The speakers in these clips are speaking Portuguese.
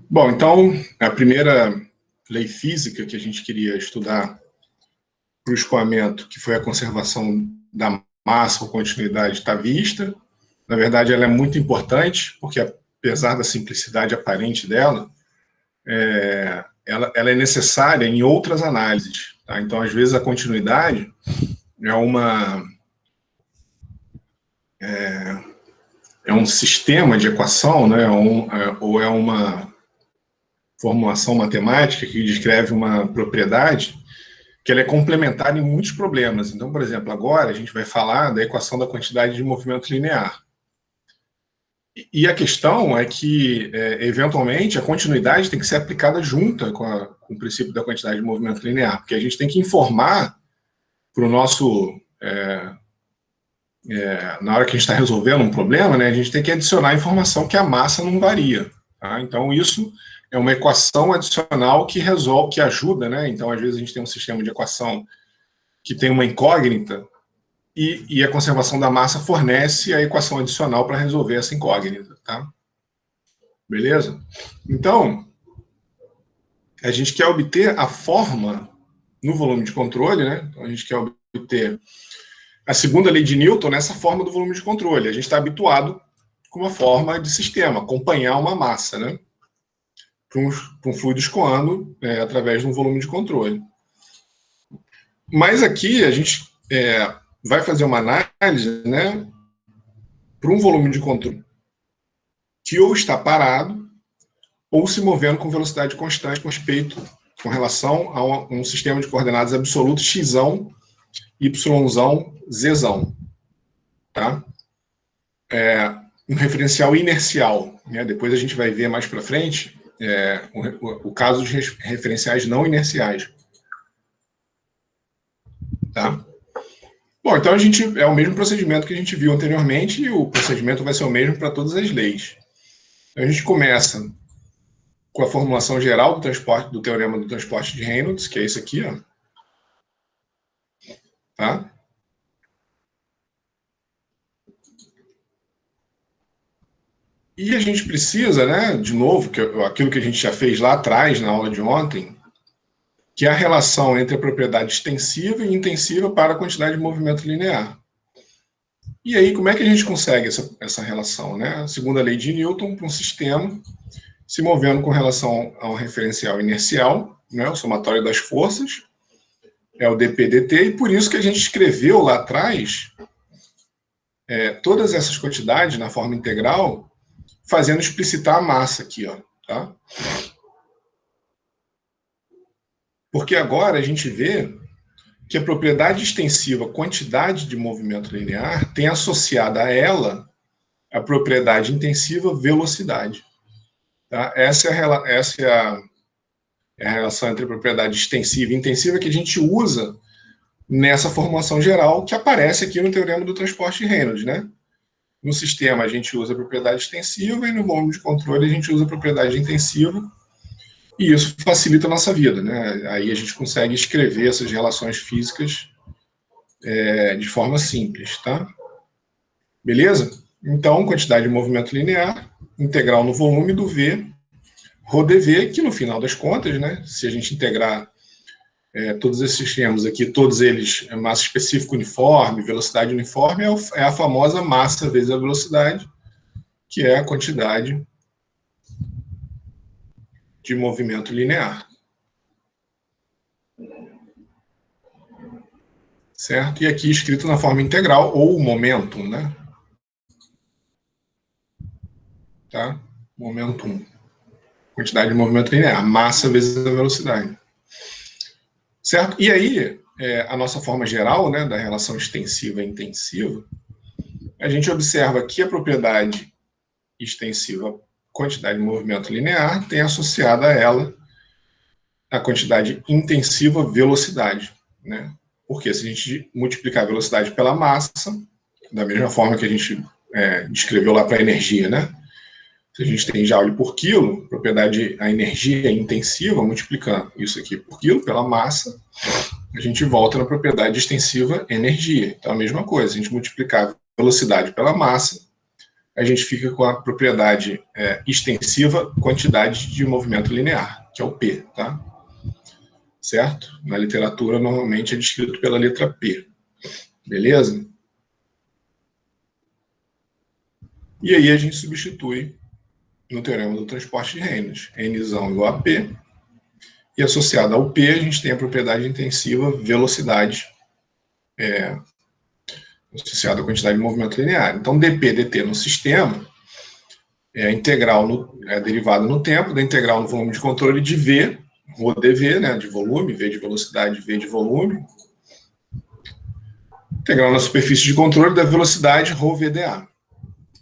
Bom, então, a primeira lei física que a gente queria estudar para o escoamento, que foi a conservação da massa ou continuidade, está vista. Na verdade, ela é muito importante, porque apesar da simplicidade aparente dela, ela é necessária em outras análises. Tá? Então, às vezes, a continuidade é um sistema de equação, né? Ou é uma formulação matemática que descreve uma propriedade que ela é complementar em muitos problemas. Então, por exemplo, agora a gente vai falar da equação da quantidade de movimento linear. E a questão é que, eventualmente, a continuidade tem que ser aplicada junta com o princípio da quantidade de movimento linear, porque a gente tem que informar para o nosso... na hora que a gente está resolvendo um problema, né, a gente tem que adicionar a informação que a massa não varia. Tá? Então, isso é uma equação adicional que resolve, que ajuda, né? Então, às vezes, a gente tem um sistema de equação que tem uma incógnita e a conservação da massa fornece a equação adicional para resolver essa incógnita, tá? Beleza? Então, a gente quer obter a forma no volume de controle, né? Então, a gente quer obter a segunda lei de Newton nessa forma do volume de controle. A gente está habituado com uma forma de sistema, acompanhar uma massa, né? Para um fluido escoando através de um volume de controle. Mas aqui a gente vai fazer uma análise, né, para um volume de controle que ou está parado ou se movendo com velocidade constante com relação a um sistema de coordenadas absolutas x, y, z. Tá? Um referencial inercial. Né? Depois a gente vai ver mais para frente o caso de referenciais não inerciais. Tá? Bom, então é o mesmo procedimento que a gente viu anteriormente e o procedimento vai ser o mesmo para todas as leis. Então, a gente começa com a formulação geral do teorema do transporte de Reynolds, que é esse aqui, ó. Tá? E a gente precisa, né, de novo, aquilo que a gente já fez lá atrás, na aula de ontem, que é a relação entre a propriedade extensiva e intensiva para a quantidade de movimento linear. E aí, como é que a gente consegue essa relação? Né? A segunda lei de Newton para um sistema se movendo com relação a um referencial inercial, né, o somatório das forças, é o dp/dt, e por isso que a gente escreveu lá atrás todas essas quantidades na forma integral, fazendo explicitar a massa aqui, ó, tá? Porque agora a gente vê que a propriedade extensiva quantidade de movimento linear tem associada a ela a propriedade intensiva velocidade. Tá? Essa é a relação entre a propriedade extensiva e intensiva que a gente usa nessa formulação geral que aparece aqui no teorema do transporte de Reynolds, né? No sistema a gente usa a propriedade extensiva e no volume de controle a gente usa a propriedade intensiva e isso facilita a nossa vida, né? Aí a gente consegue escrever essas relações físicas de forma simples, tá? Beleza? Então, quantidade de movimento linear, integral no volume do V, ρdV, que no final das contas, né, se a gente integrar todos esses sistemas aqui, todos eles massa específica uniforme, velocidade uniforme, é a famosa massa vezes a velocidade, que é a quantidade de movimento linear. Certo? E aqui escrito na forma integral, ou momentum, né? Tá? Momentum. Quantidade de movimento linear, massa vezes a velocidade. Certo? E aí, a nossa forma geral, né, da relação extensiva e intensiva, a gente observa que a propriedade extensiva, quantidade de movimento linear, tem associada a ela a quantidade intensiva velocidade. Né? Porque se a gente multiplicar a velocidade pela massa, da mesma forma que a gente descreveu lá para a energia, né? Se a gente tem joule por quilo, a energia intensiva, multiplicando isso aqui por quilo, pela massa, a gente volta na propriedade extensiva energia. Então, a mesma coisa, se a gente multiplicar a velocidade pela massa, a gente fica com a propriedade extensiva quantidade de movimento linear, que é o P, tá? Certo? Na literatura, normalmente é descrito pela letra P. Beleza? E aí a gente substitui no teorema do transporte de Reynolds. Nzão igual a P. E associado ao P, a gente tem a propriedade intensiva velocidade associada à quantidade de movimento linear. Então, dp dt no sistema é a integral derivada no tempo da integral no volume de controle de V, rho dv, né, de volume, V de velocidade, V de volume. Integral na superfície de controle da velocidade rho VDA.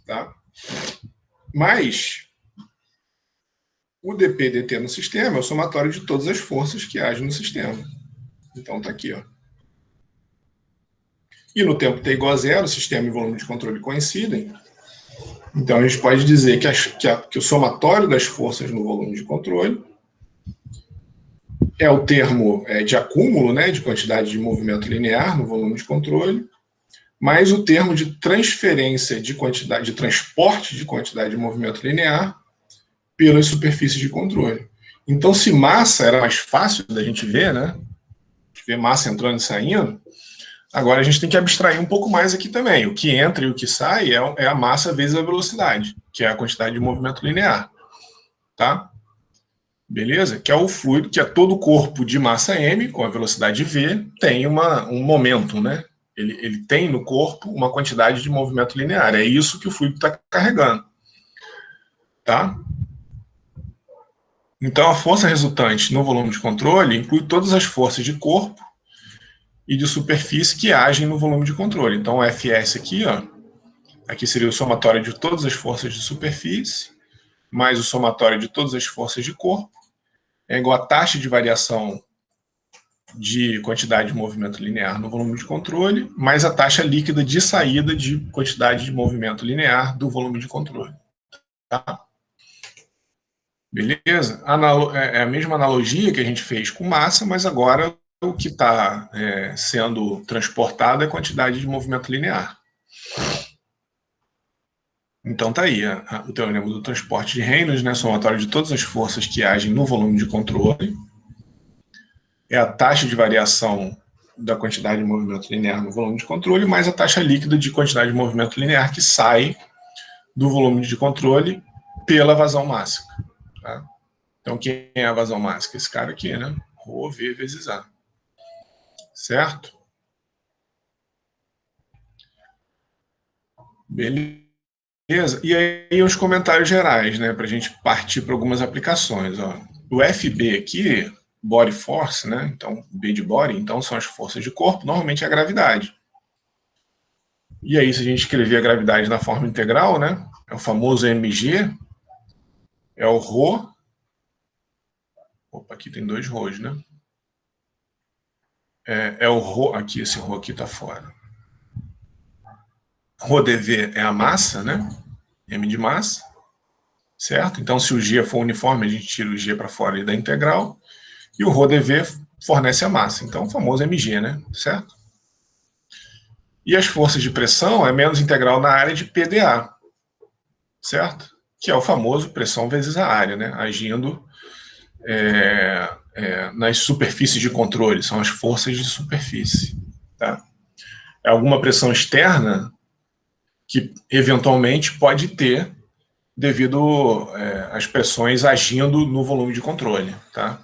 Tá? Mas o dp dt no sistema é o somatório de todas as forças que agem no sistema. Então tá aqui, ó. E no tempo t igual a zero, o sistema e o volume de controle coincidem. Então a gente pode dizer que o somatório das forças no volume de controle é o termo de acúmulo, né, de quantidade de movimento linear no volume de controle, mais o termo de transferência de quantidade, de transporte de quantidade de movimento linear pelas superfícies de controle. Então, se massa era mais fácil da gente ver, né? Ver massa entrando e saindo, agora a gente tem que abstrair um pouco mais aqui também. O que entra e o que sai é a massa vezes a velocidade, que é a quantidade de movimento linear. Tá? Beleza? Que é o fluido, que é todo o corpo de massa m, com a velocidade v, tem um momento, né? Ele tem no corpo uma quantidade de movimento linear. É isso que o fluido está carregando. Tá? Então, a força resultante no volume de controle inclui todas as forças de corpo e de superfície que agem no volume de controle. Então, o Fs aqui, ó, aqui seria o somatório de todas as forças de superfície, mais o somatório de todas as forças de corpo, é igual a taxa de variação de quantidade de movimento linear no volume de controle, mais a taxa líquida de saída de quantidade de movimento linear do volume de controle. Tá? Beleza? É a mesma analogia que a gente fez com massa, mas agora o que está sendo transportado é a quantidade de movimento linear. Então tá aí o teorema do transporte de Reynolds, né, somatório de todas as forças que agem no volume de controle, é a taxa de variação da quantidade de movimento linear no volume de controle, mais a taxa líquida de quantidade de movimento linear que sai do volume de controle pela vazão máxima. Tá? Então, quem é a vazão máxima? Esse cara aqui, né? Rho V vezes A. Certo? Beleza. E aí os comentários gerais, né? Para a gente partir para algumas aplicações. Ó. O FB aqui, body force, né? Então, B de body, então são as forças de corpo, normalmente é a gravidade. E aí, se a gente escrever a gravidade na forma integral, né? É o famoso mg, é o ρ. Opa, aqui tem dois ρs, né? É o ρ, aqui, esse ρ aqui está fora. Rho dV é a massa, né? M de massa, certo? Então, se o G for uniforme, a gente tira o G para fora da integral. E o Rho dV fornece a massa. Então, o famoso mg, né? Certo? E as forças de pressão é menos integral na área de PdA, certo? Que é o famoso pressão vezes a área, né? Agindo nas superfícies de controle, são as forças de superfície. Tá? É alguma pressão externa que, eventualmente, pode ter devido às pressões agindo no volume de controle. Tá?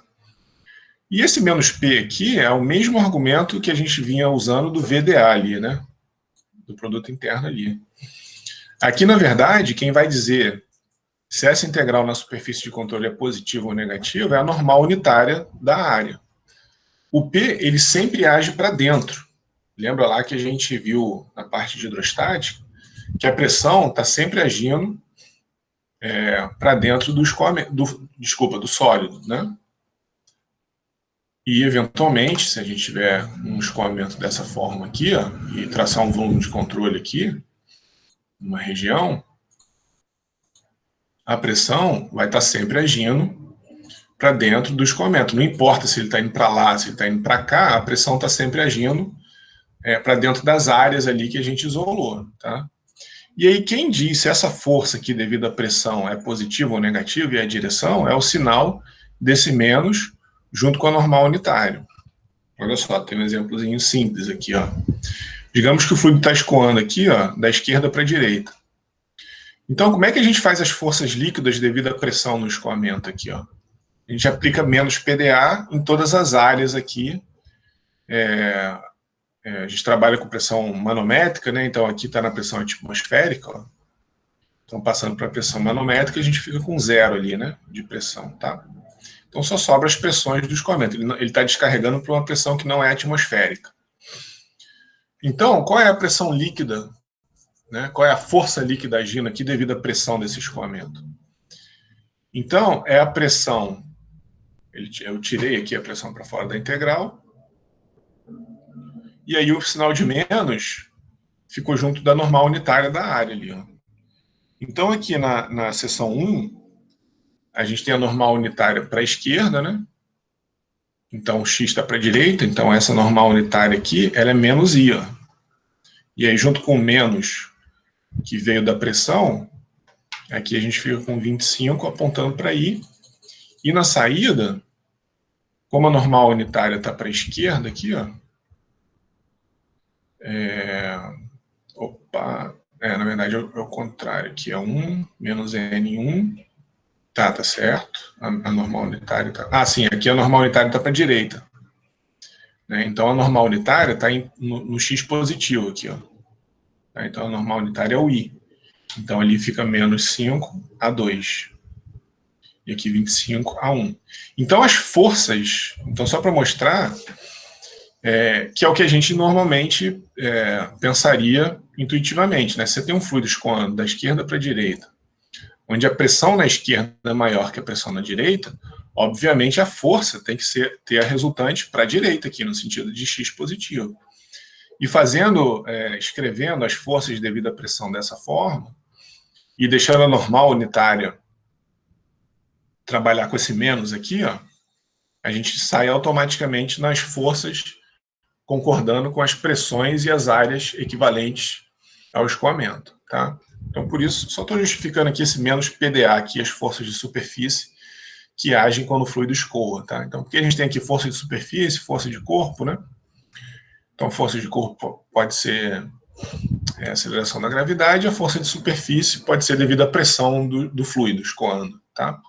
E esse menos P aqui é o mesmo argumento que a gente vinha usando do VDA ali, né? Do produto interno ali. Aqui, na verdade, quem vai dizer se essa integral na superfície de controle é positiva ou negativa é a normal unitária da área. O P, ele sempre age para dentro. Lembra lá que a gente viu na parte de hidrostática que a pressão está sempre agindo para dentro do sólido, né? E, eventualmente, se a gente tiver um escoamento dessa forma aqui, ó, e traçar um volume de controle aqui, numa região, a pressão vai estar sempre agindo para dentro do escoamento. Não importa se ele está indo para lá, se ele está indo para cá, a pressão está sempre agindo para dentro das áreas ali que a gente isolou. Tá? E aí quem diz se essa força aqui devido à pressão é positiva ou negativa e a direção é o sinal desse menos junto com a normal unitário. Olha só, tem um exemplozinho simples aqui, ó. Digamos que o fluido está escoando aqui, ó, da esquerda para a direita. Então, como é que a gente faz as forças líquidas devido à pressão no escoamento aqui, ó? A gente aplica menos PdA em todas as áreas aqui. A gente trabalha com pressão manométrica, né? Então aqui está na pressão atmosférica, ó. Então passando para a pressão manométrica, a gente fica com zero ali, né? De pressão, tá? Então só sobra as pressões do escoamento. Ele está descarregando para uma pressão que não é atmosférica. Então, qual é a pressão líquida, né? Qual é a força líquida agindo aqui devido à pressão desse escoamento? Então, é a pressão. Eu tirei aqui a pressão para fora da integral. E aí o sinal de menos ficou junto da normal unitária da área ali, ó. Então, aqui na seção 1, a gente tem a normal unitária para a esquerda, né? Então, o x está para a direita, então essa normal unitária aqui, ela é menos i, ó. E aí, junto com o menos que veio da pressão, aqui a gente fica com 25 apontando para i. E na saída, como a normal unitária está para a esquerda aqui, ó. Na verdade é o contrário, aqui é 1 menos n1. Tá certo. A normal unitária tá... sim, aqui a normal unitária está para a direita. Né? Então a normal unitária está no x positivo aqui, ó. Tá? Então a normal unitária é o i. Então ali fica menos 5 a 2. E aqui 25 a 1. Então as forças... Então só para mostrar... que é o que a gente normalmente pensaria intuitivamente, né? Você tem um fluido escoando da esquerda para a direita, onde a pressão na esquerda é maior que a pressão na direita, obviamente a força tem que ter a resultante para a direita aqui, no sentido de x positivo. E escrevendo as forças devido à pressão dessa forma, e deixando a normal unitária trabalhar com esse menos aqui, ó, a gente sai automaticamente nas forças concordando com as pressões e as áreas equivalentes ao escoamento, tá? Então, por isso, só estou justificando aqui esse menos PdA, aqui, as forças de superfície que agem quando o fluido escoa, tá? Então, porque a gente tem aqui força de superfície, força de corpo, né? Então, força de corpo pode ser a aceleração da gravidade, a força de superfície pode ser devido à pressão do fluido escoando, tá?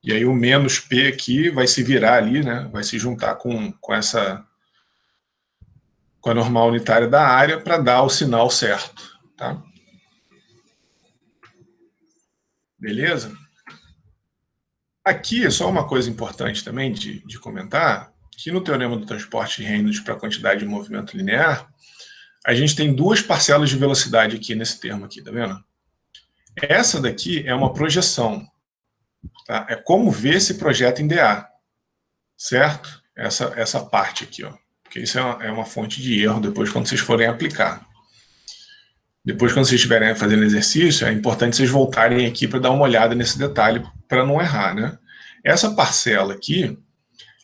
E aí o menos P aqui vai se virar ali, né? Vai se juntar com a normal unitária da área para dar o sinal certo, tá? Beleza? Aqui é só uma coisa importante também de comentar, que no teorema do transporte de Reynolds para a quantidade de movimento linear, a gente tem duas parcelas de velocidade aqui nesse termo aqui, tá vendo? Essa daqui é uma projeção, tá? É como ver esse projeto em dA, certo? Essa parte aqui, ó. Porque isso é uma fonte de erro depois quando vocês forem aplicar. Depois, quando vocês estiverem fazendo exercício, é importante vocês voltarem aqui para dar uma olhada nesse detalhe, para não errar, né? Essa parcela aqui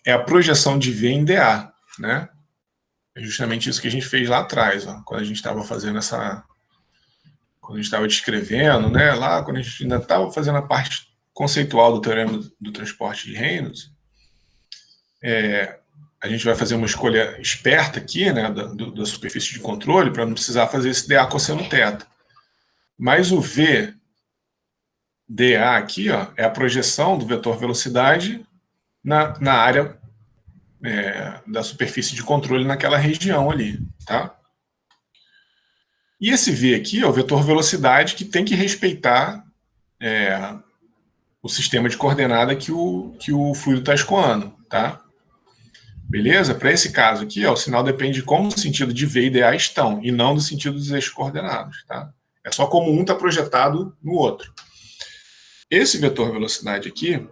é a projeção de V em dA, né? É justamente isso que a gente fez lá atrás, ó, quando a gente estava fazendo quando a gente estava descrevendo, né? Lá, quando a gente ainda estava fazendo a parte conceitual do teorema do transporte de Reynolds, a gente vai fazer uma escolha esperta aqui, né, da superfície de controle, para não precisar fazer esse dA cosseno θ. Mas o V dA aqui, ó, é a projeção do vetor velocidade na área da superfície de controle naquela região ali, tá? E esse V aqui é o vetor velocidade que tem que respeitar o sistema de coordenada que o fluido está escoando, tá? Beleza? Para esse caso aqui, ó, o sinal depende de como o sentido de V e dA estão, e não do sentido dos eixos coordenados, tá? É só como um está projetado no outro. Esse vetor velocidade aqui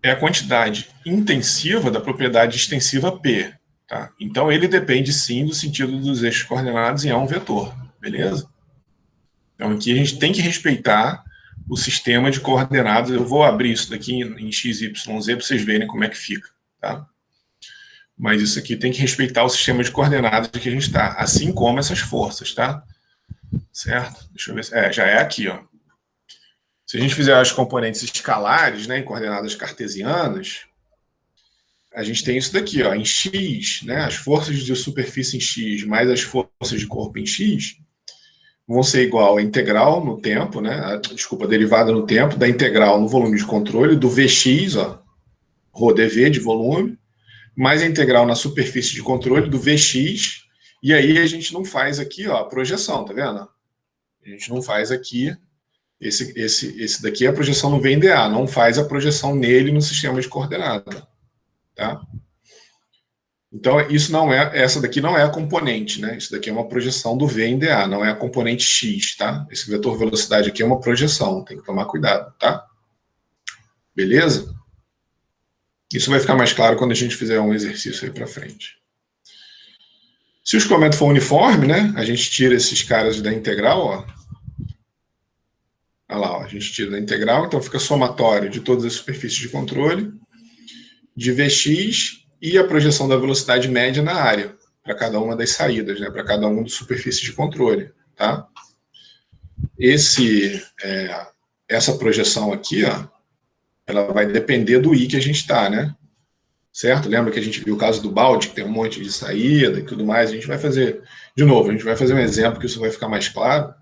é a quantidade intensiva da propriedade extensiva P, tá? Então ele depende sim do sentido dos eixos coordenados e é um vetor, beleza? Então aqui a gente tem que respeitar o sistema de coordenadas. Eu vou abrir isso daqui em x, y, z para vocês verem como é que fica, tá? Mas isso aqui tem que respeitar o sistema de coordenadas que a gente está, assim como essas forças, tá? Certo? Deixa eu ver. Já é aqui, ó. Se a gente fizer as componentes escalares, né, em coordenadas cartesianas, a gente tem isso daqui, ó, em x, né, as forças de superfície em x mais as forças de corpo em x vão ser igual a integral no tempo, né, a derivada no tempo da integral no volume de controle do Vx, ó, ρdv de volume, mais a integral na superfície de controle do Vx, e aí a gente não faz aqui, ó, a projeção, tá vendo? A gente não faz aqui, esse daqui é a projeção no VNDA, não faz a projeção nele no sistema de coordenada, tá? Então, essa daqui não é a componente, né? Isso daqui é uma projeção do VNDA, não é a componente X, tá? Esse vetor velocidade aqui é uma projeção, tem que tomar cuidado, tá? Beleza? Isso vai ficar mais claro quando a gente fizer um exercício aí para frente. Se o escoamento for uniforme, né? A gente tira esses caras da integral, ó. Olha lá, ó, a gente tira da integral, então fica somatório de todas as superfícies de controle, de Vx e a projeção da velocidade média na área, para cada uma das saídas, né? Para cada uma das superfícies de controle, tá? Essa projeção aqui, ó, ela vai depender do I que a gente está, né? Certo? Lembra que a gente viu o caso do balde, que tem um monte de saída e tudo mais? A gente vai fazer, de novo, a gente vai fazer um exemplo que isso vai ficar mais claro.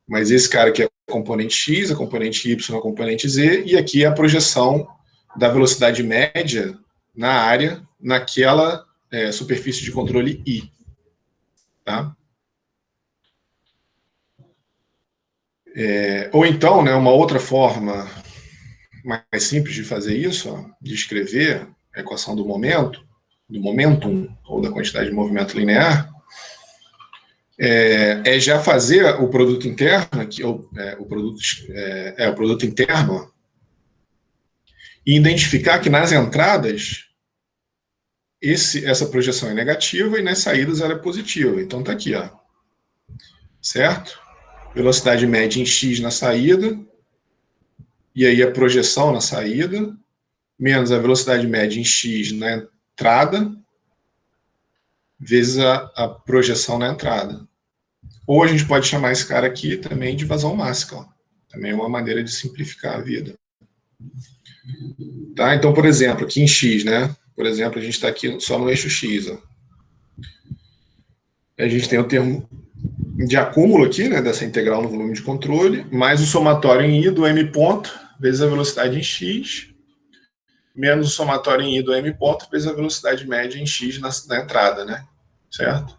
Mas esse cara aqui é a componente X, a componente Y, a componente Z, e aqui é a projeção da velocidade média na área, naquela superfície de controle I. Tá? Ou então, né, uma outra forma mais simples de fazer isso, ó, de escrever a equação do momentum, ou da quantidade de movimento linear, é já fazer o produto interno, que, o produto interno, e identificar que nas entradas essa projeção é negativa e nas saídas ela é positiva. Então tá aqui, ó. Certo? Velocidade média em x na saída, e aí a projeção na saída, menos a velocidade média em x na entrada, vezes a projeção na entrada. Ou a gente pode chamar esse cara aqui também de vazão máxima. Ó. Também é uma maneira de simplificar a vida. Tá? Então, por exemplo, aqui em x, né? Por exemplo, a gente está aqui só no eixo x. Ó. A gente tem o termo de acúmulo aqui, né, dessa integral no volume de controle, mais o somatório em I do m ponto, vezes a velocidade em x, menos o somatório em I do m ponto, vezes a velocidade média em x na entrada, né? Certo?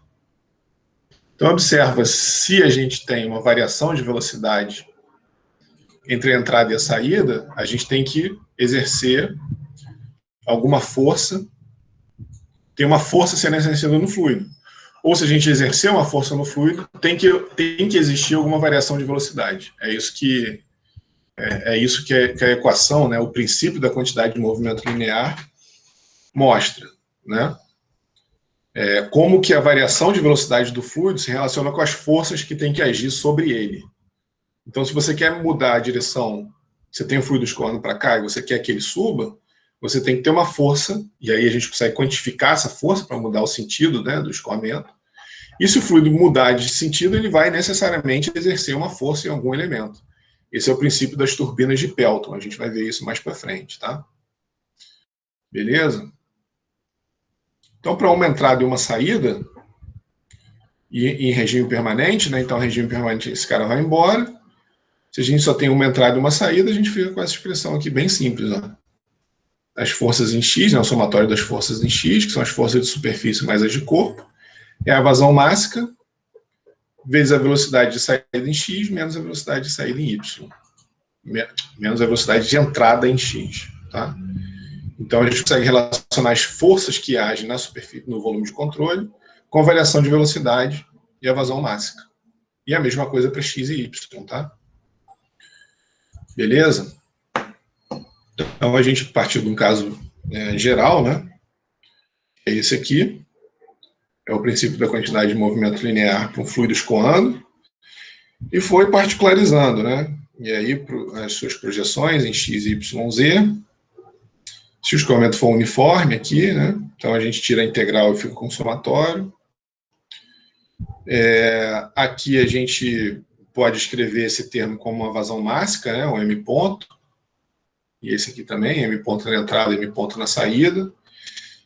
Então, observa, se a gente tem uma variação de velocidade entre a entrada e a saída, a gente tem que exercer alguma força, tem uma força sendo exercida no fluido. Ou se a gente exercer uma força no fluido, tem que existir alguma variação de velocidade. É isso que a equação, né, o princípio da quantidade de movimento linear mostra, né? Como que a variação de velocidade do fluido se relaciona com as forças que tem que agir sobre ele. Então, se você quer mudar a direção, você tem o fluido escoando para cá e você quer que ele suba, você tem que ter uma força, e aí a gente consegue quantificar essa força para mudar o sentido, né, do escoamento. E se o fluido mudar de sentido, ele vai necessariamente exercer uma força em algum elemento. Esse é o princípio das turbinas de Pelton. A gente vai ver isso mais para frente, tá? Beleza? Então, para uma entrada e uma saída, e em regime permanente, né? Então, regime permanente, esse cara vai embora. Se a gente só tem uma entrada e uma saída, a gente fica com essa expressão aqui bem simples, ó. As forças em x, né? O somatório das forças em x, que são as forças de superfície mais as de corpo, é a vazão máxima, vezes a velocidade de saída em x, menos a velocidade de saída em y. Menos a velocidade de entrada em x. Tá? Então, a gente consegue relacionar as forças que agem na superfície, no volume de controle com a variação de velocidade e a vazão máxima. E a mesma coisa para x e y. Tá? Beleza? Então, a gente partiu de um caso geral, né? É esse aqui. É o princípio da quantidade de movimento linear para um fluido escoando. E foi particularizando, né? E aí, as suas projeções em x, y, z, Se o escoamento for uniforme aqui, né, então a gente tira a integral e fica com o somatório. Aqui a gente pode escrever esse termo como uma vazão mássica, né, um M ponto. E esse aqui também, M ponto na entrada, M ponto na saída.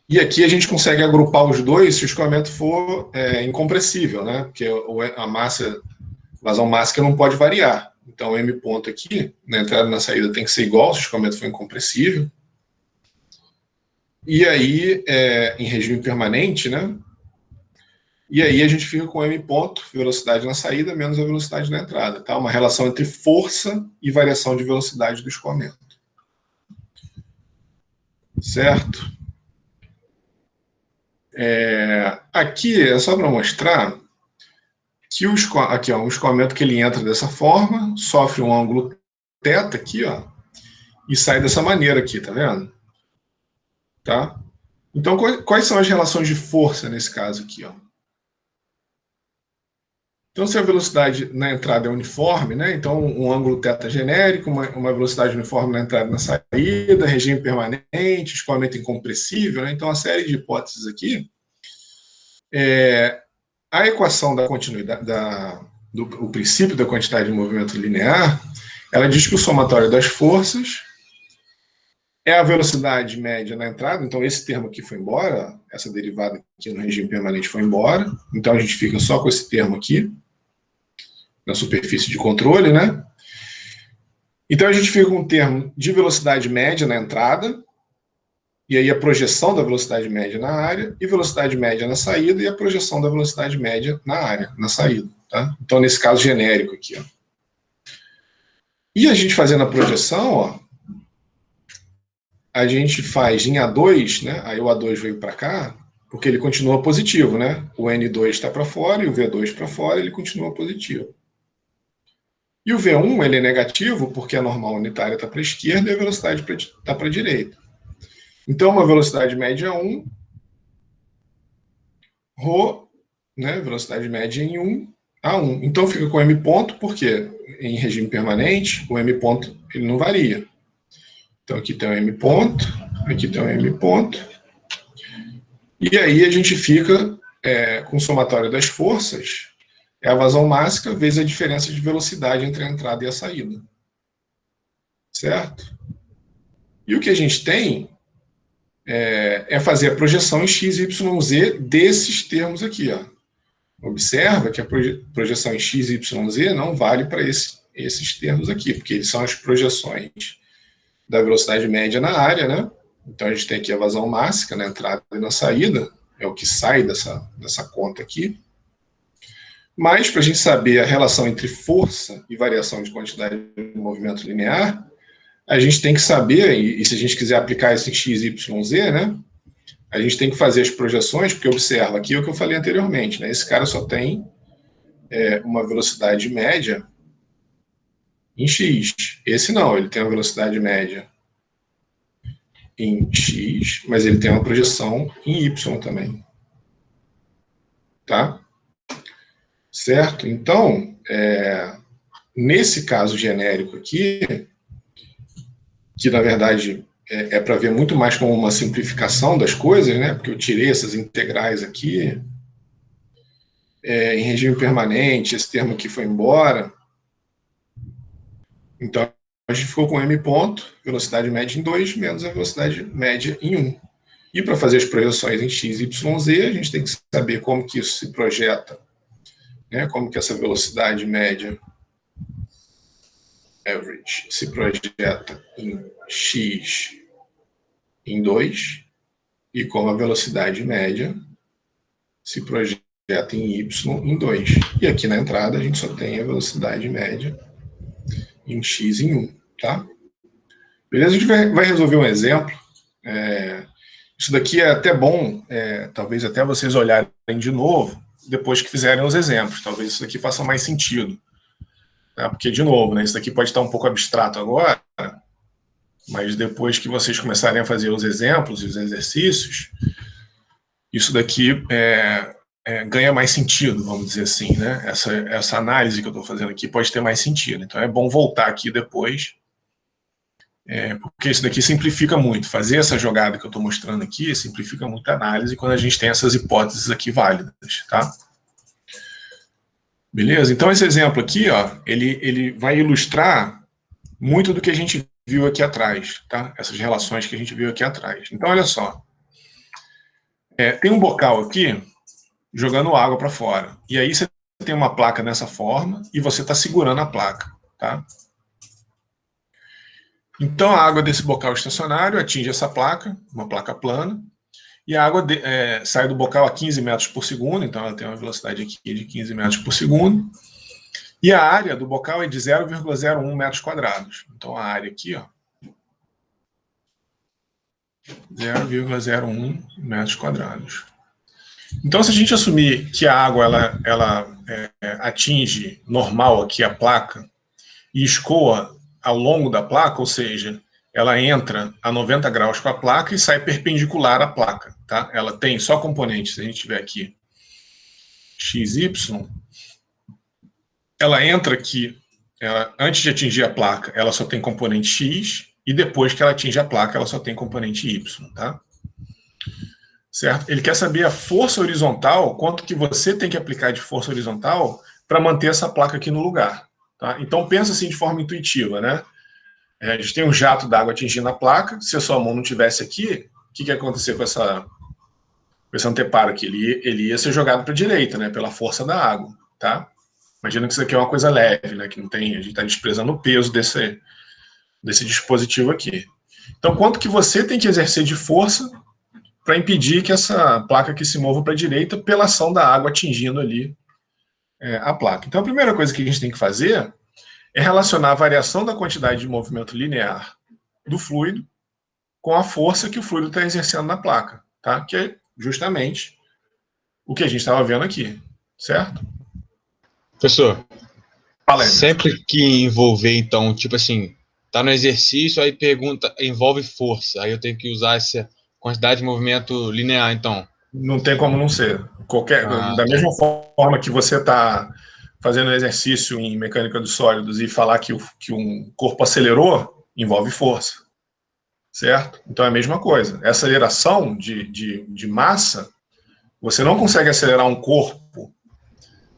E aqui a gente consegue agrupar os dois se o escoamento for incompressível, né? Porque a massa, vazão mássica não pode variar. Então, M ponto aqui, na entrada e na saída, tem que ser igual se o escoamento for incompressível. E aí, em regime permanente, né? E aí a gente fica com M ponto, velocidade na saída, menos a velocidade na entrada. Tá? Uma relação entre força e variação de velocidade do escoamento. Certo? Aqui é só para mostrar que o escoamento que ele entra dessa forma, sofre um ângulo θ aqui, ó, e sai dessa maneira aqui, tá vendo? Tá? Então, quais são as relações de força nesse caso aqui, ó? Então, se a velocidade na entrada é uniforme, né? Então, um ângulo θ genérico, uma velocidade uniforme na entrada e na saída, regime permanente, escoamento incompressível, né? Então, uma série de hipóteses aqui. A equação da continuidade, o princípio da quantidade de movimento linear, ela diz que o somatório das forças é a velocidade média na entrada. Então, esse termo aqui foi embora, essa derivada aqui no regime permanente foi embora. Então, a gente fica só com esse termo aqui, na superfície de controle, né? Então, a gente fica com um termo de velocidade média na entrada, e aí a projeção da velocidade média na área, e velocidade média na saída, e a projeção da velocidade média na área, na saída. Tá? Então, nesse caso genérico aqui. Ó. E a gente fazendo a projeção, ó, a gente faz em A2, né? Aí o A2 veio para cá, porque ele continua positivo, né? O N2 está para fora e o V2 para fora, ele continua positivo. E o V1 ele é negativo, porque a normal unitária está para a esquerda e a velocidade está para a direita. Então, uma velocidade média 1, ρ, né? Velocidade média em 1, A1. Então, fica com M ponto, porque em regime permanente, o M ponto ele não varia. Então, aqui tem um M ponto, aqui tem um M ponto. E aí a gente fica com o somatório das forças, é a vazão mássica vezes a diferença de velocidade entre a entrada e a saída. Certo? E o que a gente tem é fazer a projeção em x, y, z desses termos aqui. Ó. Observa que a projeção em x, y, z não vale para esses termos aqui, porque eles são as projeções da velocidade média na área, né? Então, a gente tem aqui a vazão mássica na entrada e na saída, é o que sai dessa conta aqui. Mas, para a gente saber a relação entre força e variação de quantidade de movimento linear, a gente tem que saber, e se a gente quiser aplicar isso em x, y, z, né? A gente tem que fazer as projeções, porque observa aqui o que eu falei anteriormente, né? Esse cara só tem uma velocidade média em x. Esse não, ele tem uma velocidade média em x, mas ele tem uma projeção em y também. Tá? Certo? Então, nesse caso genérico aqui, que na verdade é para ver muito mais como uma simplificação das coisas, né? Porque eu tirei essas integrais aqui, em regime permanente, esse termo aqui foi embora. Então, a gente ficou com M ponto, velocidade média em 2, menos a velocidade média em 1. E para fazer as projeções em x, y, z, a gente tem que saber como que isso se projeta, né? Como que essa velocidade média, average, se projeta em x em 2, e como a velocidade média se projeta em y em 2. E aqui na entrada a gente só tem a velocidade média em x em 1, tá? Beleza? A gente vai resolver um exemplo. Isso daqui é até bom, talvez até vocês olharem de novo, depois que fizerem os exemplos. Talvez isso daqui faça mais sentido. Né? Porque, de novo, né, isso daqui pode estar um pouco abstrato agora, mas depois que vocês começarem a fazer os exemplos e os exercícios, isso daqui ganha mais sentido, vamos dizer assim. Né? Essa análise que eu estou fazendo aqui pode ter mais sentido. Então, é bom voltar aqui depois Porque isso daqui simplifica muito. Fazer essa jogada que eu estou mostrando aqui simplifica muito a análise quando a gente tem essas hipóteses aqui válidas, tá? Beleza? Então, esse exemplo aqui, ó, ele vai ilustrar muito do que a gente viu aqui atrás, tá? Essas relações que a gente viu aqui atrás. Então, olha só. Tem um bocal aqui jogando água para fora. E aí você tem uma placa nessa forma e você está segurando a placa, tá? Então, a água desse bocal estacionário atinge essa placa, uma placa plana, e a água sai do bocal a 15 metros por segundo, então ela tem uma velocidade aqui de 15 metros por segundo, e a área do bocal é de 0,01 metros quadrados. Então, a área aqui, ó, 0,01 metros quadrados. Então, se a gente assumir que a água ela atinge normal aqui a placa e escoa ao longo da placa, ou seja, ela entra a 90 graus com a placa e sai perpendicular à placa, tá? Ela tem só componentes, se a gente tiver aqui x, y, ela entra aqui, antes de atingir a placa, ela só tem componente x, e depois que ela atinge a placa, ela só tem componente y, tá? Certo? Ele quer saber a força horizontal, quanto que você tem que aplicar de força horizontal para manter essa placa aqui no lugar, tá? Então, pensa assim de forma intuitiva, né? A gente tem um jato d'água atingindo a placa, se a sua mão não tivesse aqui, o que ia acontecer com esse anteparo aqui? Ele ia ser jogado para a direita, né? Pela força da água, tá? Imagina que isso aqui é uma coisa leve, né? Que não tem, a gente está desprezando o peso desse dispositivo aqui. Então, quanto que você tem que exercer de força para impedir que essa placa aqui se mova para a direita pela ação da água atingindo ali a placa? Então, a primeira coisa que a gente tem que fazer é relacionar a variação da quantidade de movimento linear do fluido com a força que o fluido está exercendo na placa, tá? Que é justamente o que a gente estava vendo aqui, certo? Professor, fala aí, sempre que envolver, então, tipo assim, tá no exercício, aí pergunta, envolve força, aí eu tenho que usar essa quantidade de movimento linear, então. Não tem como não ser. Da mesma forma que você está fazendo exercício em mecânica dos sólidos e falar que um corpo acelerou, envolve força, certo? Então é a mesma coisa. Essa aceleração de massa, você não consegue acelerar um corpo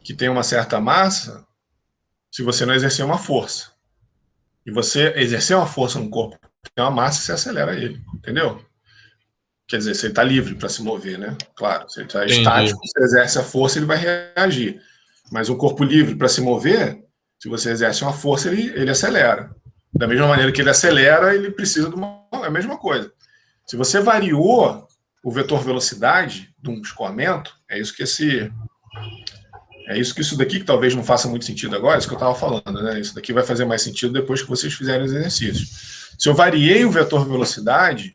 que tem uma certa massa se você não exercer uma força. E você exercer uma força no corpo que tem uma massa, você acelera ele, entendeu? Quer dizer, você está livre para se mover, né? Claro, você está estático, você exerce a força, ele vai reagir. Mas um corpo livre para se mover, se você exerce uma força, ele acelera. Da mesma maneira que ele acelera, ele precisa de é a mesma coisa. Se você variou o vetor velocidade de um escoamento, é isso que isso daqui, que talvez não faça muito sentido agora, isso que eu estava falando, né? Isso daqui vai fazer mais sentido depois que vocês fizerem os exercícios. Se eu variei o vetor velocidade,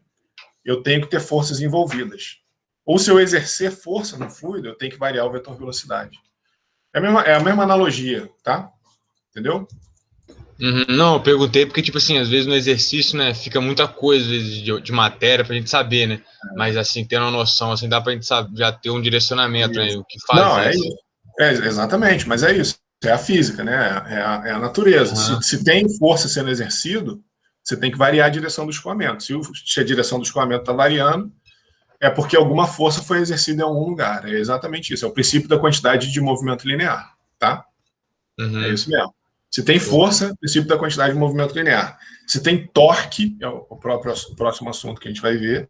eu tenho que ter forças envolvidas. Ou se eu exercer força no fluido, eu tenho que variar o vetor velocidade. É a mesma analogia, tá? Entendeu? Não, eu perguntei porque, tipo assim, às vezes no exercício, né, fica muita coisa, às vezes, de matéria pra gente saber, né? Mas, assim, tendo uma noção, assim, dá pra gente saber, já ter um direcionamento, né, o que fazer. Não, é isso. Exatamente, mas é isso. É a física, né? É a natureza. Se tem força sendo exercido, você tem que variar a direção do escoamento. Se a direção do escoamento está variando, é porque alguma força foi exercida em algum lugar. É exatamente isso. É o princípio da quantidade de movimento linear, tá? É isso mesmo. Se tem força, princípio da quantidade de movimento linear. Se tem torque, é o próximo assunto que a gente vai ver,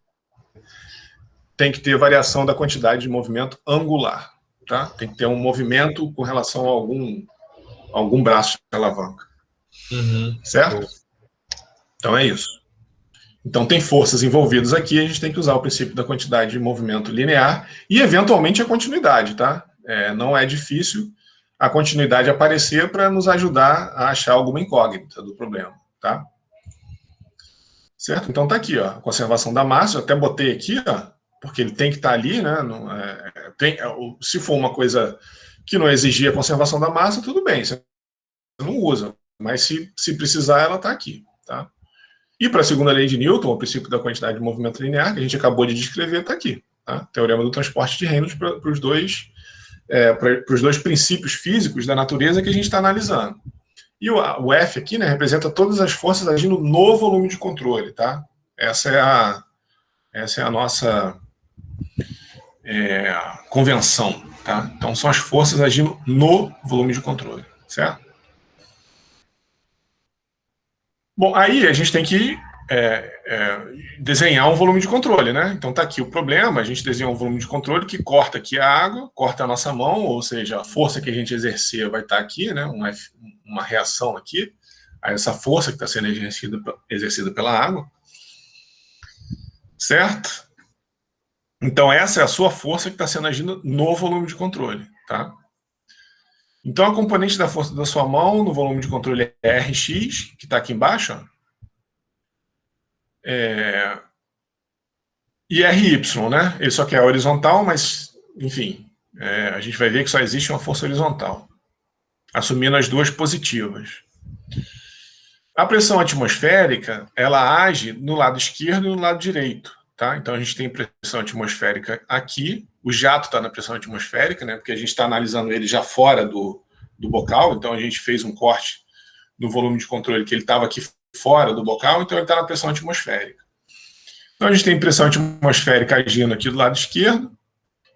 tem que ter variação da quantidade de movimento angular, tá? Tem que ter um movimento com relação a algum braço de alavanca. Certo? Então é isso. Então tem forças envolvidas aqui, a gente tem que usar o princípio da quantidade de movimento linear e, eventualmente, a continuidade, tá? Não é difícil a continuidade aparecer para nos ajudar a achar alguma incógnita do problema, tá? Certo? Então tá aqui, ó, a conservação da massa, eu até botei aqui, ó, porque ele tem que estar ali, né? Se for uma coisa que não exigir a conservação da massa, tudo bem, você não usa, mas se precisar, ela está aqui, tá? E para a segunda lei de Newton, o princípio da quantidade de movimento linear, que a gente acabou de descrever, está aqui, tá? Teorema do transporte de Reynolds para os dois princípios físicos da natureza que a gente está analisando. E o F aqui, né, representa todas as forças agindo no volume de controle, tá? Essa é a nossa convenção, tá? Então, são as forças agindo no volume de controle, certo? Bom, aí a gente tem que desenhar um volume de controle, né? Então tá aqui o problema, a gente desenha um volume de controle que corta aqui a água, corta a nossa mão, ou seja, a força que a gente exercer vai estar aqui, né? Uma reação aqui a essa força que está sendo exercida pela água, certo? Então essa é a sua força que está sendo agida no volume de controle, tá? Então a componente da força da sua mão no volume de controle é Rx, que está aqui embaixo, ó. E RY, né? Ele só quer horizontal, mas, enfim, a gente vai ver que só existe uma força horizontal, assumindo as duas positivas. A pressão atmosférica, ela age no lado esquerdo e no lado direito, tá? Então a gente tem pressão atmosférica aqui, o jato está na pressão atmosférica, né? Porque a gente está analisando ele já fora do bocal, então a gente fez um corte no volume de controle que ele estava aqui fora do bocal, então ele está na pressão atmosférica. Então a gente tem pressão atmosférica agindo aqui do lado esquerdo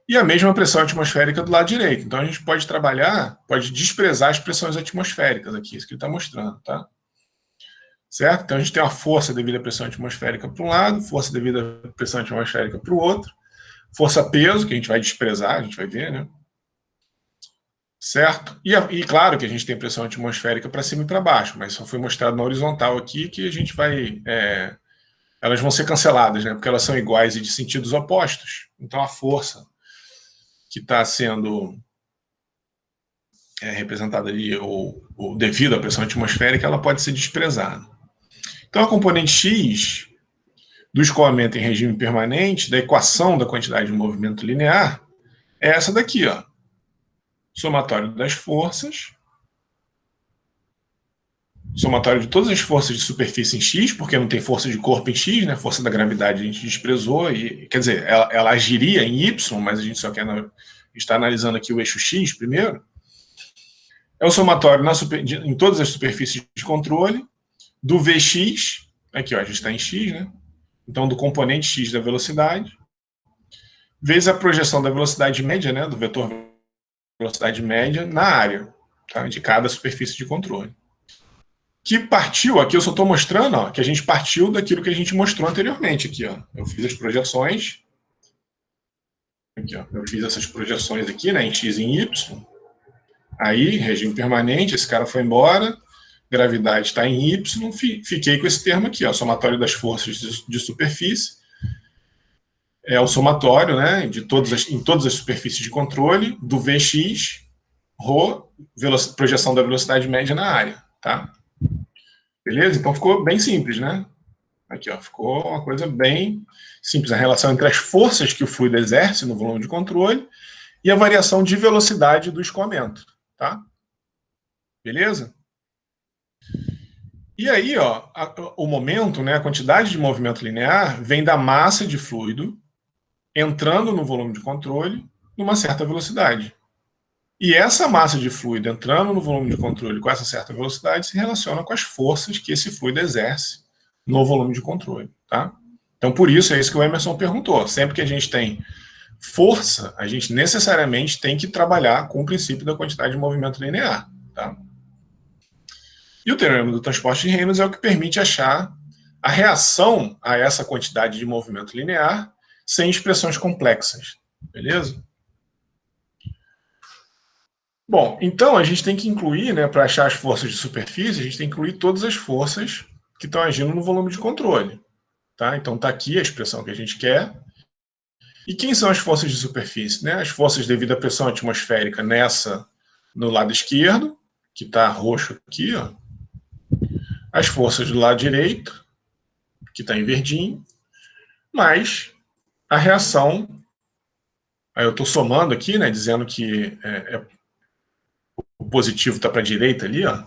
e a mesma pressão atmosférica do lado direito. Então a gente pode trabalhar, pode desprezar as pressões atmosféricas aqui, isso que ele está mostrando, tá? Certo? Então a gente tem uma força devido à pressão atmosférica para um lado, força devido à pressão atmosférica para o outro, força-peso, que a gente vai desprezar, a gente vai ver, né? Certo? E claro que a gente tem pressão atmosférica para cima e para baixo, mas só foi mostrado na horizontal aqui que a gente vai... elas vão ser canceladas, né? Porque elas são iguais e de sentidos opostos. Então a força que está sendo representada ali, ou devido à pressão atmosférica, ela pode ser desprezada. Então a componente X do escoamento em regime permanente, da equação da quantidade de movimento linear, é essa daqui, ó. Somatório das forças, somatório de todas as forças de superfície em X, porque não tem força de corpo em X, né? Força da gravidade a gente desprezou, e, quer dizer, ela agiria em Y, mas a gente só quer está analisando aqui o eixo X primeiro. É o somatório em todas as superfícies de controle, do Vx, aqui ó, a gente está em X, né? Então do componente X da velocidade, vezes a projeção da velocidade média, né? Do vetor velocidade média na área, tá? De cada superfície de controle. Que partiu, aqui eu só estou mostrando, ó, que a gente partiu daquilo que a gente mostrou anteriormente aqui, ó. Eu fiz as projeções, aqui, ó, eu fiz essas projeções aqui, né, em X e em Y. Aí, regime permanente, esse cara foi embora, gravidade está em Y, fiquei com esse termo aqui, ó, somatório das forças de superfície. É o somatório, né, em todas as superfícies de controle, do Vx, ρ, projeção da velocidade média na área, tá? Beleza? Então ficou bem simples, né? Aqui, ó, ficou uma coisa bem simples. A relação entre as forças que o fluido exerce no volume de controle e a variação de velocidade do escoamento, tá? Beleza? E aí, ó, o momento, né, a quantidade de movimento linear vem da massa de fluido entrando no volume de controle numa certa velocidade. E essa massa de fluido entrando no volume de controle com essa certa velocidade se relaciona com as forças que esse fluido exerce no volume de controle, tá? Então, por isso, é isso que o Emerson perguntou. Sempre que a gente tem força, a gente necessariamente tem que trabalhar com o princípio da quantidade de movimento linear, tá? E o teorema do transporte de Reynolds é o que permite achar a reação a essa quantidade de movimento linear sem expressões complexas, beleza? Bom, então a gente tem que incluir, né, para achar as forças de superfície, a gente tem que incluir todas as forças que estão agindo no volume de controle, tá? Então está aqui a expressão que a gente quer. E quem são as forças de superfície, né? As forças devido à pressão atmosférica no lado esquerdo, que está roxo aqui, ó. As forças do lado direito, que está em verdinho, mais a reação. Aí eu estou somando aqui, né, dizendo que o positivo está para a direita ali, ó.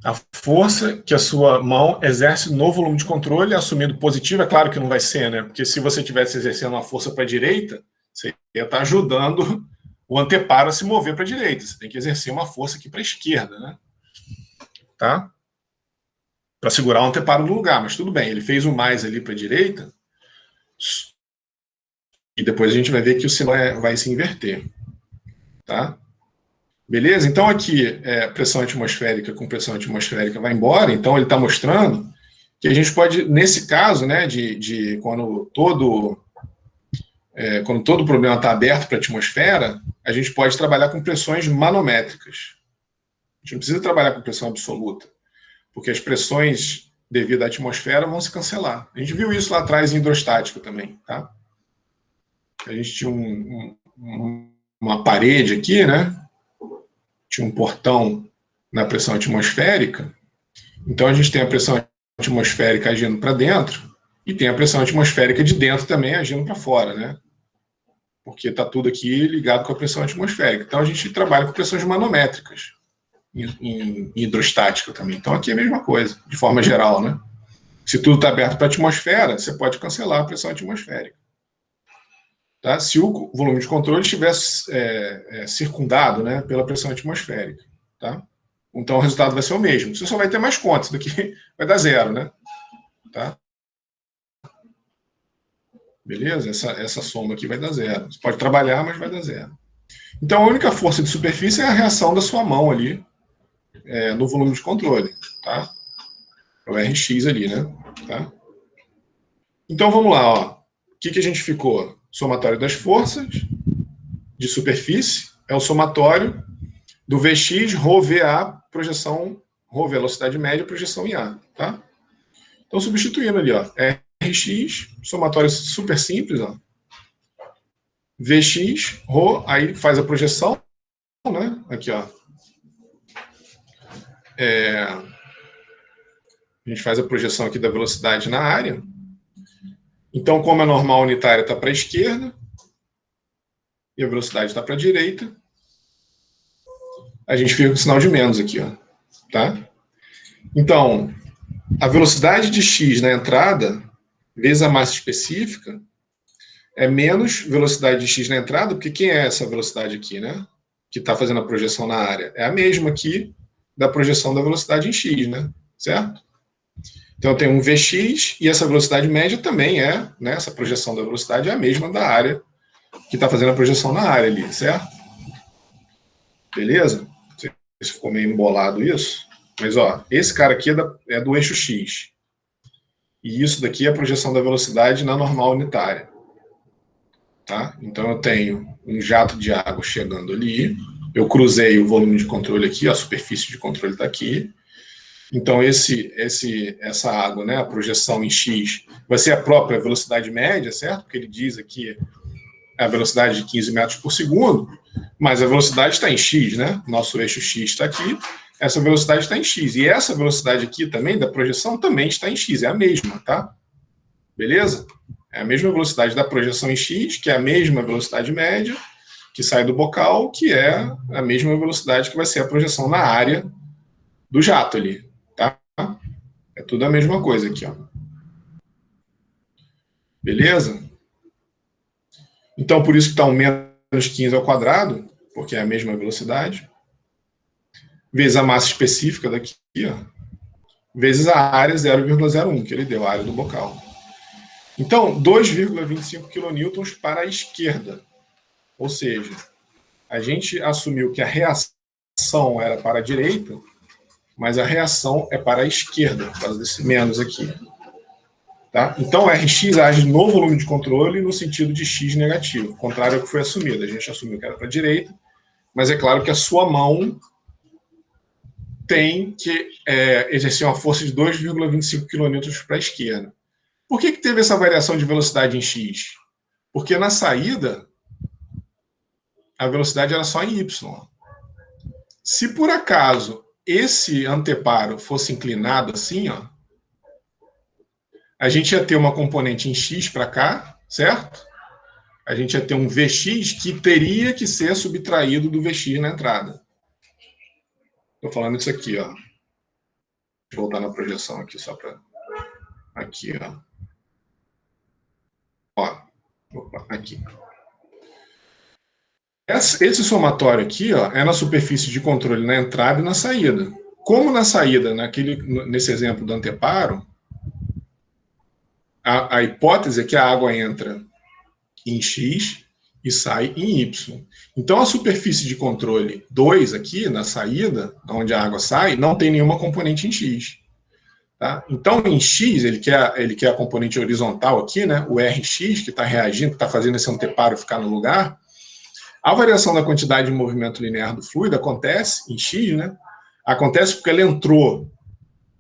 A força que a sua mão exerce no volume de controle, assumindo positivo, é claro que não vai ser, né? Porque se você estivesse exercendo uma força para a direita, você ia estar ajudando o anteparo a se mover para a direita. Você tem que exercer uma força aqui para a esquerda, né? tá? Para segurar o anteparo no lugar, mas tudo bem, ele fez o mais ali para a direita, e depois a gente vai ver que o sinal vai se inverter, tá? Beleza? Então aqui, pressão atmosférica com pressão atmosférica vai embora, então ele está mostrando que a gente pode, nesse caso, né, quando todo o problema está aberto para a atmosfera, a gente pode trabalhar com pressões manométricas. A gente não precisa trabalhar com pressão absoluta, porque as pressões devido à atmosfera vão se cancelar. A gente viu isso lá atrás em hidrostática também, tá? A gente tinha uma parede aqui, né? Tinha um portão na pressão atmosférica. Então a gente tem a pressão atmosférica agindo para dentro e tem a pressão atmosférica de dentro também agindo para fora, né? Porque está tudo aqui ligado com a pressão atmosférica. Então a gente trabalha com pressões manométricas em hidrostática também. Então aqui é a mesma coisa, de forma geral, né? Se tudo está aberto para a atmosfera, você pode cancelar a pressão atmosférica. Tá? Se o volume de controle estivesse circundado, né, pela pressão atmosférica. Tá? Então o resultado vai ser o mesmo. Você só vai ter mais contas, isso daqui vai dar zero. Né? Tá? Beleza? Essa soma aqui vai dar zero. Você pode trabalhar, mas vai dar zero. Então a única força de superfície é a reação da sua mão ali no volume de controle. Tá? É o Rx ali, né? Tá? Então vamos lá. Ó. O que a gente ficou? Somatório das forças de superfície é o somatório do Vx, ρ, VA, projeção, ρ, velocidade média, projeção em A. Tá? Então, substituindo ali, ó, Rx, somatório super simples, ó, Vx, ρ, aí faz a projeção, né? Aqui, ó. A gente faz a projeção aqui da velocidade na área. Então, como a normal unitária está para a esquerda e a velocidade está para a direita, a gente fica com o sinal de menos aqui, ó, tá? Então, a velocidade de x na entrada, vezes a massa específica, é menos velocidade de x na entrada, porque quem é essa velocidade aqui, né? Que está fazendo a projeção na área? É a mesma aqui da projeção da velocidade em x, né? Certo? Então, eu tenho um Vx e essa velocidade média também né? Essa projeção da velocidade é a mesma da área que está fazendo a projeção na área ali, certo? Beleza? Não sei se ficou meio embolado isso. Mas, ó, esse cara aqui é do eixo x. E isso daqui é a projeção da velocidade na normal unitária. Tá? Então, eu tenho um jato de água chegando ali. Eu cruzei o volume de controle aqui, a superfície de controle está aqui. Então, essa água, né, a projeção em x, vai ser a própria velocidade média, certo? Porque ele diz aqui a velocidade de 15 metros por segundo, mas a velocidade está em x, né? Nosso eixo x está aqui, essa velocidade está em x. E essa velocidade aqui também, da projeção, também está em x, é a mesma, tá? Beleza? É a mesma velocidade da projeção em x, que é a mesma velocidade média, que sai do bocal, que é a mesma velocidade que vai ser a projeção na área do jato ali. É tudo a mesma coisa aqui, ó. Beleza? Então, por isso que está um menos 15 ao quadrado, porque é a mesma velocidade, vezes a massa específica daqui, ó, vezes a área 0,01, que ele deu, a área do bocal. Então, 2,25 kN para a esquerda. Ou seja, a gente assumiu que a reação era para a direita, mas a reação é para a esquerda, por causa desse menos aqui. Tá? Então, Rx age no volume de controle no sentido de x negativo, contrário ao que foi assumido. A gente assumiu que era para a direita, mas é claro que a sua mão tem que exercer uma força de 2,25 kN para a esquerda. Por que teve essa variação de velocidade em x? Porque na saída, a velocidade era só em y. Se por acaso esse anteparo fosse inclinado assim, ó, a gente ia ter uma componente em x para cá, certo? A gente ia ter um Vx que teria que ser subtraído do Vx na entrada. Estou falando isso aqui, ó. Deixa eu voltar na projeção aqui, só para... Aqui, ó. Ó. Opa, aqui. Esse somatório aqui, ó, é na superfície de controle na entrada e na saída. como na saída, nesse exemplo do anteparo, a hipótese é que a água entra em X e sai em Y. Então, a superfície de controle 2 aqui, na saída, onde a água sai, não tem nenhuma componente em X. Tá? Então, em X, ele quer a componente horizontal aqui, né? O Rx, que está reagindo, que está fazendo esse anteparo ficar no lugar. A variação da quantidade de movimento linear do fluido acontece em X, né? Acontece porque ela entrou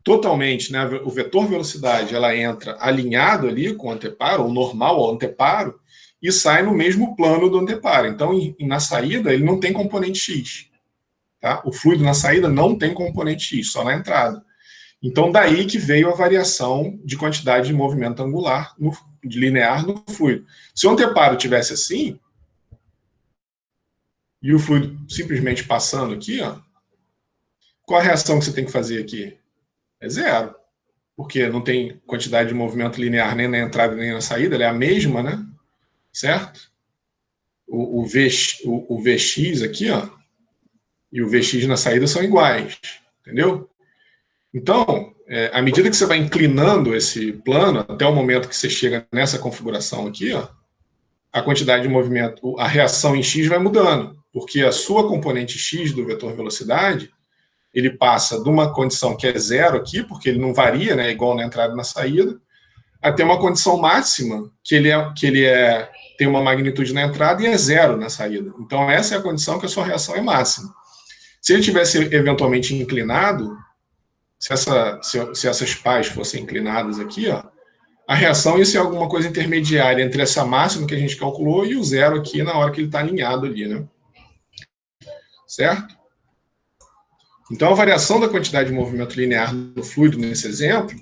totalmente, né? O vetor velocidade, ela entra alinhado ali com o anteparo, ou normal ao anteparo, e sai no mesmo plano do anteparo. Então, na saída, ele não tem componente X. Tá? O fluido na saída não tem componente X, só na entrada. Então, daí que veio a variação de quantidade de movimento angular linear no fluido. Se o anteparo tivesse assim, e o fluido simplesmente passando aqui, ó, qual a reação que você tem que fazer aqui? É zero. Porque não tem quantidade de movimento linear nem na entrada nem na saída, ela é a mesma, né? Certo? O Vx aqui, ó, e o Vx na saída são iguais. Entendeu? Então, à medida que você vai inclinando esse plano, até o momento que você chega nessa configuração aqui, ó, a quantidade de movimento, a reação em X vai mudando, porque a sua componente X do vetor velocidade, ele passa de uma condição que é zero aqui, porque ele não varia, né, igual na entrada e na saída, até uma condição máxima, que ele tem uma magnitude na entrada e é zero na saída. Então, essa é a condição que a sua reação é máxima. Se ele tivesse eventualmente inclinado, se essas pás fossem inclinadas aqui, ó, a reação ia ser alguma coisa intermediária entre essa máxima que a gente calculou e o zero aqui na hora que ele está alinhado ali, né? Certo? Então, a variação da quantidade de movimento linear no fluido, nesse exemplo,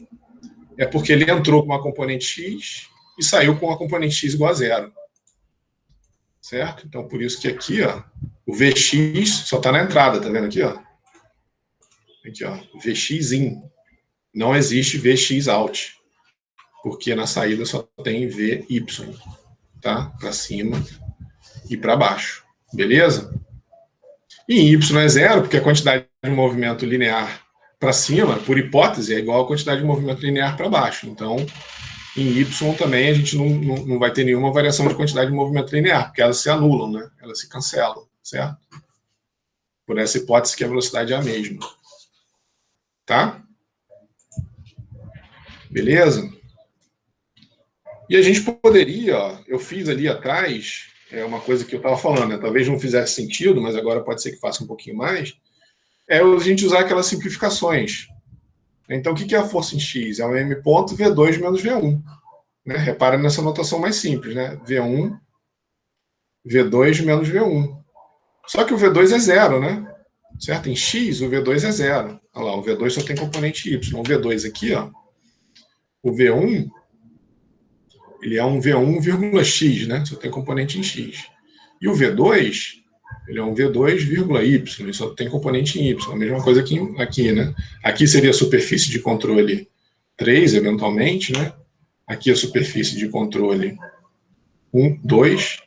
é porque ele entrou com uma componente X e saiu com uma componente X igual a zero. Certo? Então, por isso que aqui, ó, o Vx só está na entrada, tá vendo aqui, ó? Aqui, ó, Vx in. Não existe Vx out, porque na saída só tem Vy, tá? Para cima e para baixo. Beleza? E em y é zero, porque a quantidade de movimento linear para cima, por hipótese, é igual à quantidade de movimento linear para baixo. Então, em y também a gente não vai ter nenhuma variação de quantidade de movimento linear, porque elas se anulam, né? Elas se cancelam, certo? Por essa hipótese que a velocidade é a mesma. Tá? Beleza? E a gente poderia, ó, eu fiz ali atrás, uma coisa que eu estava falando, né? Talvez não fizesse sentido, mas agora pode ser que faça um pouquinho mais, é a gente usar aquelas simplificações. Então, o que é a força em X? É um m ponto V2 menos V1. Né? Repara nessa notação mais simples, né? V1, V2 menos V1. Só que o V2 é zero, né? Certo? Em X, o V2 é zero. Olha lá, o V2 só tem componente Y. O V2 aqui, ó, o V1, ele é um V1,x, né? Só tem componente em X. E o V2, ele é um V2,y, ele só tem componente em Y. A mesma coisa aqui, né? Aqui seria a superfície de controle 3, eventualmente, né? Aqui a superfície de controle 1, 2,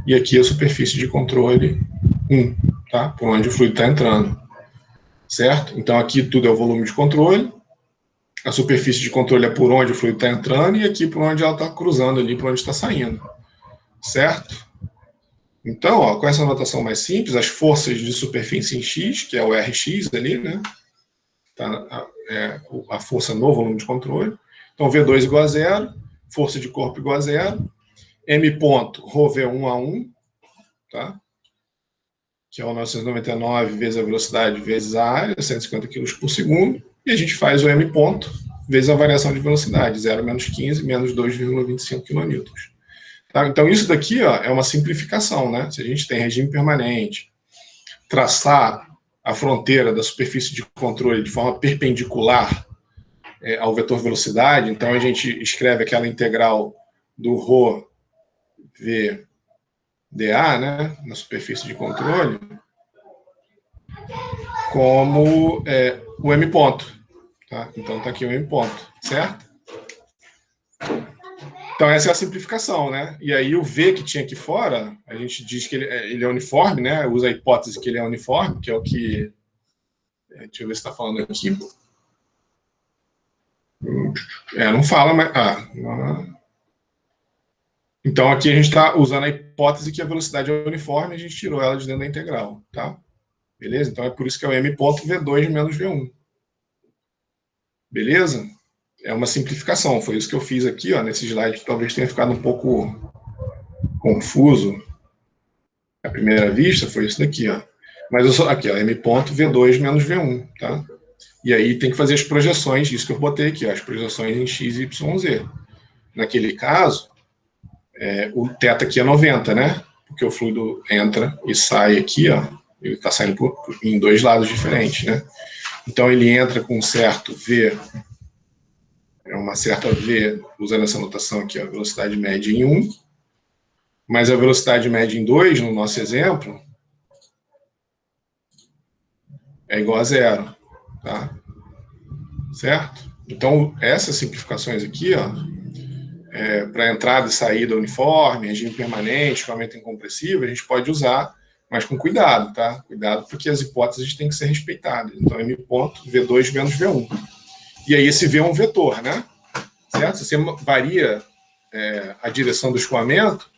e aqui a superfície de controle 1, tá? Por onde o fluido está entrando. Certo? Então aqui tudo é o volume de controle, a superfície de controle é por onde o fluido está entrando, e aqui por onde ela está cruzando ali, por onde está saindo. Certo? Então, ó, com essa notação mais simples, as forças de superfície em X, que é o Rx ali, né? Tá, a força no volume de controle. Então, V2 igual a zero, força de corpo igual a zero, M ponto, ρV1 a 1, tá? Que é o 999 vezes a velocidade vezes a área, 150 kg por segundo, e a gente faz o M ponto vezes a variação de velocidade, 0 menos 15 menos 2,25 kN. Tá? Então, isso daqui, ó, é uma simplificação, né? Se a gente tem regime permanente, traçar a fronteira da superfície de controle de forma perpendicular ao vetor velocidade, então a gente escreve aquela integral do ρ v dA, né, na superfície de controle, como o M ponto. Tá? Então está aqui o M ponto, certo? Então essa é a simplificação, né? E aí o V que tinha aqui fora, a gente diz que ele é uniforme, né? Usa a hipótese que ele é uniforme, que é o que Deixa eu ver se está falando aqui. Não fala, mas... Então, aqui a gente está usando a hipótese que a velocidade é uniforme, a gente tirou ela de dentro da integral, tá? Beleza? Então, é por isso que é o m ponto V2 menos V1. Beleza? É uma simplificação, foi isso que eu fiz aqui, ó, nesse slide, que talvez tenha ficado um pouco confuso à primeira vista, foi isso daqui, ó. Mas eu só, aqui, ó, m ponto V2 menos V1, tá? E aí tem que fazer as projeções, isso que eu botei aqui, ó, as projeções em x, y, z. Naquele caso, o θ aqui é 90, né? Porque o fluido entra e sai aqui, ó, ele está saindo em dois lados diferentes, né? Então ele entra com um certo V, uma certa V, usando essa notação aqui, a velocidade média em 1, mas a velocidade média em 2, no nosso exemplo, é igual a 0, tá? Certo? Então, essas simplificações aqui, ó, para entrada e saída uniforme, regime permanente, aumento incompressível, a gente pode usar, mas com cuidado, tá? Cuidado, porque as hipóteses têm que ser respeitadas. Então, m ponto V2 menos V1. E aí esse V é um vetor, né? Certo? Se você varia a direção do escoamento,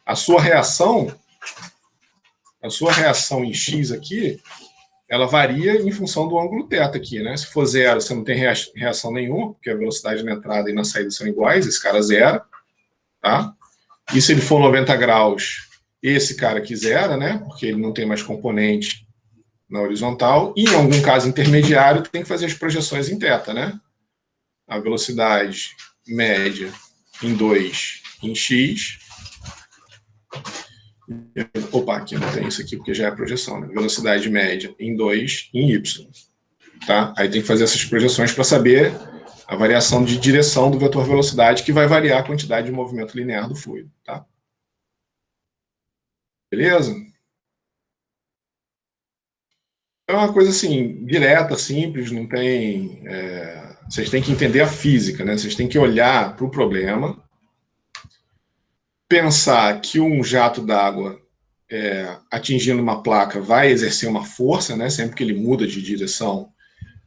a sua reação em x aqui, ela varia em função do ângulo θ aqui, né? Se for 0, você não tem reação nenhuma, porque a velocidade na entrada e na saída são iguais, esse cara zera, tá? E se ele for 90 graus, esse cara aqui zera, né? Porque ele não tem mais componente na horizontal, e em algum caso intermediário, tem que fazer as projeções em θ, né? A velocidade média em 2 em x. Opa, aqui não tem isso aqui, porque já é a projeção, né? Velocidade média em 2 em y. Tá? Aí tem que fazer essas projeções para saber a variação de direção do vetor velocidade, que vai variar a quantidade de movimento linear do fluido. Tá? Beleza? É uma coisa assim, direta, simples, não tem... vocês têm que entender a física, né? Vocês têm que olhar para o problema, pensar que um jato d'água atingindo uma placa vai exercer uma força, né? Sempre que ele muda de direção,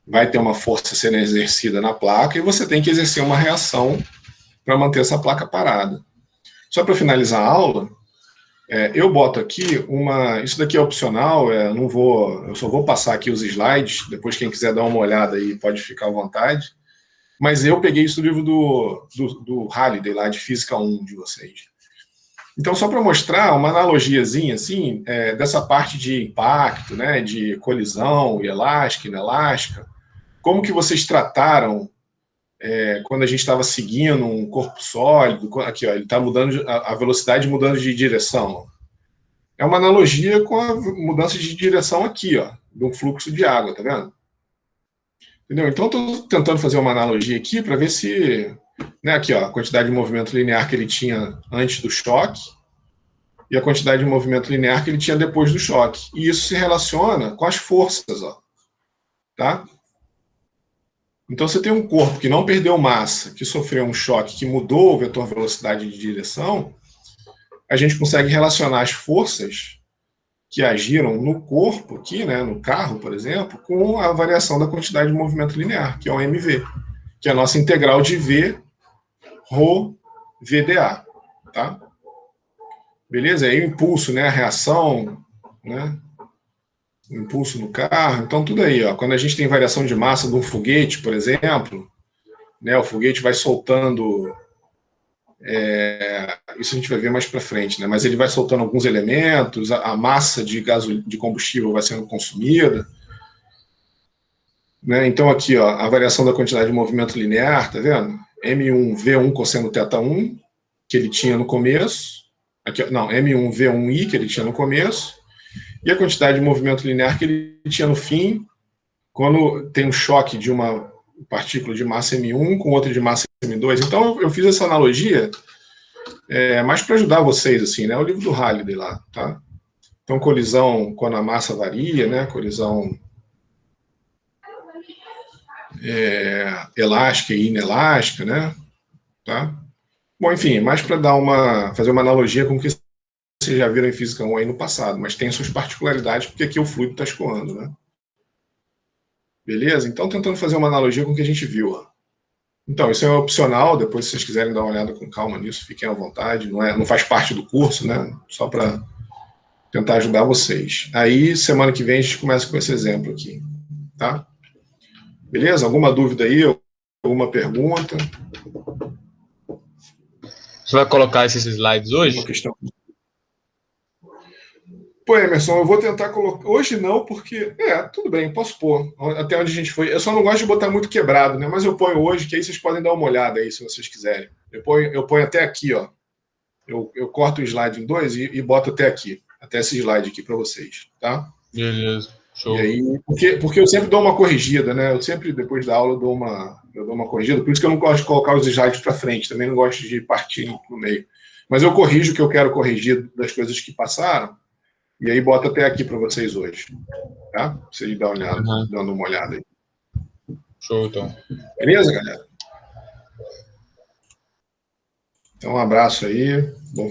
vai ter uma força sendo exercida na placa, e você tem que exercer uma reação para manter essa placa parada. Só para finalizar a aula, eu boto aqui isso daqui é opcional, eu só vou passar aqui os slides, depois quem quiser dar uma olhada aí pode ficar à vontade, mas eu peguei isso do livro do Halliday, lá de Física 1 de vocês. Então, só para mostrar uma analogiazinha, assim, dessa parte de impacto, né, de colisão, elástica, inelástica, como que vocês trataram quando a gente estava seguindo um corpo sólido, aqui, ó, ele está mudando, a velocidade mudando de direção. É uma analogia com a mudança de direção aqui, ó, de um fluxo de água, tá vendo? Entendeu? Então, estou tentando fazer uma analogia aqui para ver se... Né, aqui, ó, a quantidade de movimento linear que ele tinha antes do choque e a quantidade de movimento linear que ele tinha depois do choque. E isso se relaciona com as forças, ó, tá? Então, você tem um corpo que não perdeu massa, que sofreu um choque, que mudou o vetor velocidade de direção, a gente consegue relacionar as forças que agiram no corpo aqui, né, no carro, por exemplo, com a variação da quantidade de movimento linear, que é o mv, que é a nossa integral de V, ρ, VdA, tá? Beleza? Aí o impulso, né, a reação, né, o impulso no carro, então tudo aí, ó. Quando a gente tem variação de massa de um foguete, por exemplo, né, o foguete vai soltando, isso a gente vai ver mais para frente, né, mas ele vai soltando alguns elementos, a massa de combustível vai sendo consumida, né, então aqui, ó, a variação da quantidade de movimento linear, tá vendo? M1, V1 cosseno θ1, que ele tinha no começo, aqui, não, M1, V1i, que ele tinha no começo, e a quantidade de movimento linear que ele tinha no fim, quando tem um choque de uma partícula de massa M1 com outra de massa M2. Então, eu fiz essa analogia mais para ajudar vocês, assim, né? O livro do Halliday lá, tá? Então, colisão quando a massa varia, né? Colisão elástica e inelástica, né? Tá? Bom, enfim, mais para fazer uma analogia com o que vocês já viram em Física 1 aí no passado, mas tem suas particularidades, porque aqui o fluido está escoando, né? Beleza? Então, tentando fazer uma analogia com o que a gente viu. Ó. Então, isso é opcional, depois se vocês quiserem dar uma olhada com calma nisso, fiquem à vontade, não faz parte do curso, né? Só para tentar ajudar vocês. Aí, semana que vem, a gente começa com esse exemplo aqui, tá? Beleza? Alguma dúvida aí? Alguma pergunta? Você vai colocar esses slides hoje? Uma questão? Pô, Emerson, eu vou tentar colocar. Hoje não, porque. Tudo bem, posso pôr. Até onde a gente foi. Eu só não gosto de botar muito quebrado, né? Mas eu ponho hoje, que aí vocês podem dar uma olhada aí, se vocês quiserem. Eu ponho até aqui, ó. Eu corto o slide em dois e boto até aqui. Até esse slide aqui para vocês, tá? Beleza, show. E aí, porque eu sempre dou uma corrigida, né? Eu sempre, depois da aula, eu dou uma corrigida. Por isso que eu não gosto de colocar os slides para frente. Também não gosto de partir no meio. Mas eu corrijo o que eu quero corrigir das coisas que passaram. E aí boto até aqui para vocês hoje. Tá? Pra vocês dando uma olhada aí. Show, então. Beleza, galera? Então, um abraço aí. Bom fim